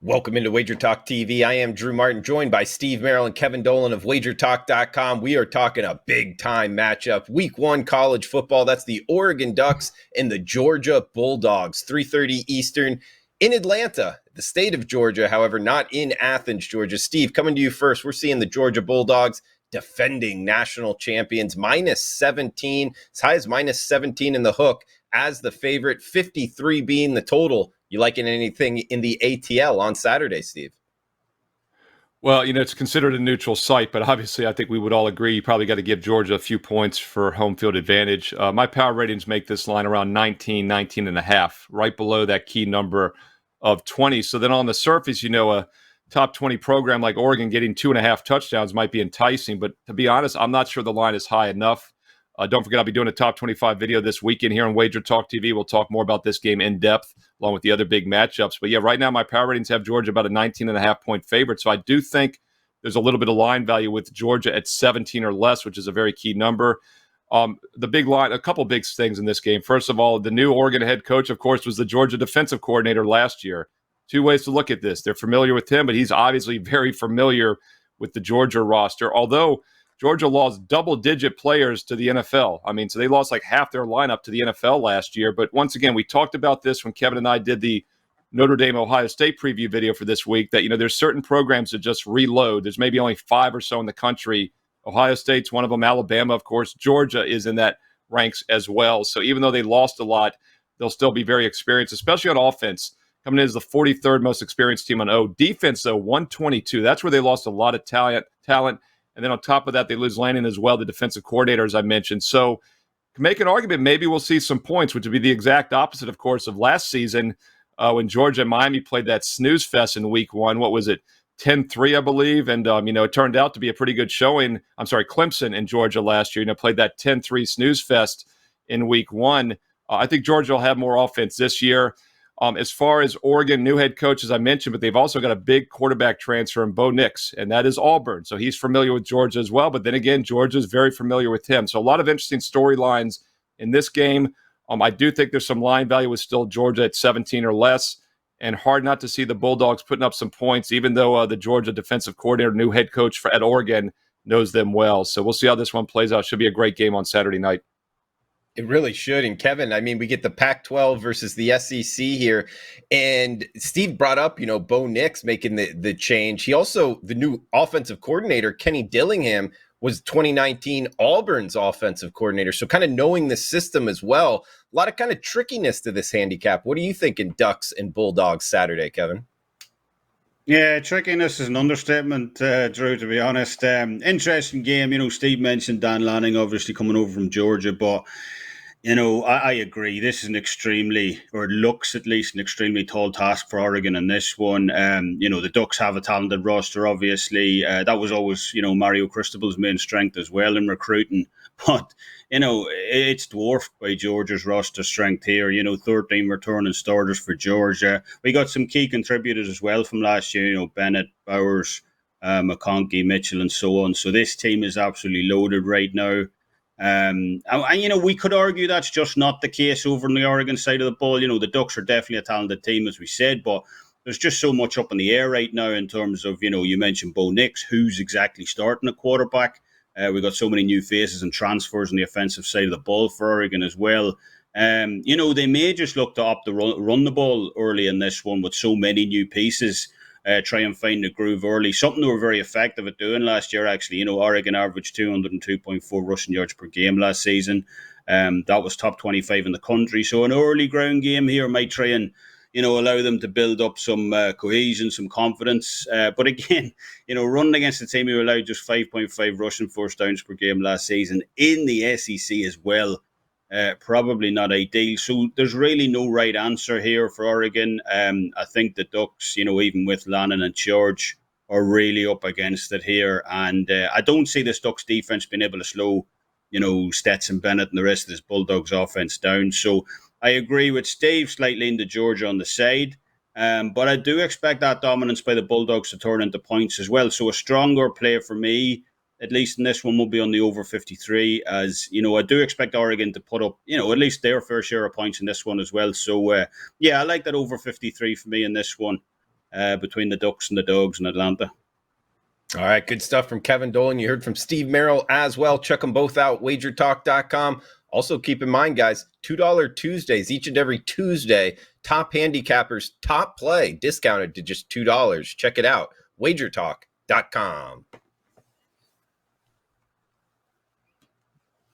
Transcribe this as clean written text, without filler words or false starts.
Welcome into WagerTalk TV. I am Drew Martin, joined by Steve Merrill and Kevin Dolan of WagerTalk.com. We are talking a big-time matchup. Week 1 college football. That's the Oregon Ducks and the Georgia Bulldogs. 3:30 Eastern in Atlanta, the state of Georgia. However, not in Athens, Georgia. Steve, coming to you first. We're seeing the Georgia Bulldogs, defending national champions, -17, as high as -17 in the hook as the favorite, 53 being the total. You liking anything in the ATL on Saturday, Steve? Well, it's considered a neutral site, but obviously I think we would all agree you probably got to give Georgia a few points for home field advantage. My power ratings make this line around 19 and a half, right below that key number of 20. So then on the surface, a top 20 program like Oregon getting 2.5 touchdowns might be enticing, but to be honest, I'm not sure the line is high enough. Don't forget, I'll be doing a top 25 video this weekend here on WagerTalk TV. We'll talk more about this game in depth, along with the other big matchups. But yeah, right now my power ratings have Georgia about a 19.5 point favorite. So I do think there's a little bit of line value with Georgia at 17 or less, which is a very key number. The big line, a couple big things in this game. First of all, the new Oregon head coach, of course, was the Georgia defensive coordinator last year. Two ways to look at this. They're familiar with him, but he's obviously very familiar with the Georgia roster. Although Georgia lost double-digit players to the NFL. So they lost like half their lineup to the NFL last year. But once again, we talked about this when Kevin and I did the Notre Dame-Ohio State preview video for this week, that, there's certain programs that just reload. There's maybe only 5 or so in the country. Ohio State's one of them. Alabama, of course. Georgia is in that ranks as well. So even though they lost a lot, they'll still be very experienced, especially on offense. Coming in as the 43rd most experienced team on O. Defense, though, 122. That's where they lost a lot of talent. And then on top of that, they lose Lanning as well, the defensive coordinator, as I mentioned. So to make an argument, maybe we'll see some points, which would be the exact opposite, of course, of last season when Georgia and Miami played that snooze fest in week 1. What was it? 10-3, I believe. And, it turned out to be a pretty good showing. Clemson in Georgia last year, played that 10-3 snooze fest in week 1. I think Georgia will have more offense this year. As far as Oregon, new head coach, as I mentioned, but they've also got a big quarterback transfer in Bo Nix, and that is Auburn. So he's familiar with Georgia as well. But then again, Georgia is very familiar with him. So a lot of interesting storylines in this game. I do think there's some line value with still Georgia at 17 or less, and hard not to see the Bulldogs putting up some points, even though the Georgia defensive coordinator, new head coach at Oregon, knows them well. So we'll see how this one plays out. Should be a great game on Saturday night. It really should. And Kevin, we get the Pac-12 versus the SEC here. And Steve brought up, Bo Nix making the change. He also, the new offensive coordinator, Kenny Dillingham, was 2019 Auburn's offensive coordinator. So kind of knowing the system as well. A lot of kind of trickiness to this handicap. What are you thinking, Ducks and Bulldogs Saturday, Kevin? Yeah, trickiness is an understatement, Drew, to be honest. Interesting game. Steve mentioned Dan Lanning obviously coming over from Georgia, but I agree. This is an extremely, or it looks at least, an extremely tall task for Oregon in this one. The Ducks have a talented roster, obviously. That was always, Mario Cristobal's main strength as well in recruiting. But, it's dwarfed by Georgia's roster strength here. 13 returning starters for Georgia. We got some key contributors as well from last year, Bennett, Bowers, McConkey, Mitchell, and so on. So this team is absolutely loaded right now. And we could argue that's just not the case over on the Oregon side of the ball. The Ducks are definitely a talented team, as we said, but there's just so much up in the air right now in terms of, you mentioned Bo Nix, who's exactly starting a quarterback. We've got so many new faces and transfers on the offensive side of the ball for Oregon as well. They may just look to opt to run the ball early in this one with so many new pieces. Try and find the groove early. Something they were very effective at doing last year, actually. Oregon averaged 202.4 rushing yards per game last season. That was top 25 in the country. So an early ground game here might try and, allow them to build up some cohesion, some confidence. But again, running against a team who allowed just 5.5 rushing first downs per game last season in the SEC as well, probably not ideal. So there's really no right answer here for Oregon. I think the Ducks, even with Lannon and George, are really up against it here. And I don't see this Ducks defense being able to slow, Stetson Bennett and the rest of this Bulldogs offense down. So I agree with Steve, slightly into Georgia on the side. But I do expect that dominance by the Bulldogs to turn into points as well. So a stronger play for me, at least in this one, will be on the over 53, as, I do expect Oregon to put up, at least their fair share of points in this one as well. So, I like that over 53 for me in this one. between the Ducks and the Dogs in Atlanta. All right, good stuff from Kevin Dolan. You heard from Steve Merrill as well. Check them both out, WagerTalk.com. Also, keep in mind, guys, $2 Tuesdays, each and every Tuesday. Top handicappers, top play, discounted to just $2. Check it out, WagerTalk.com.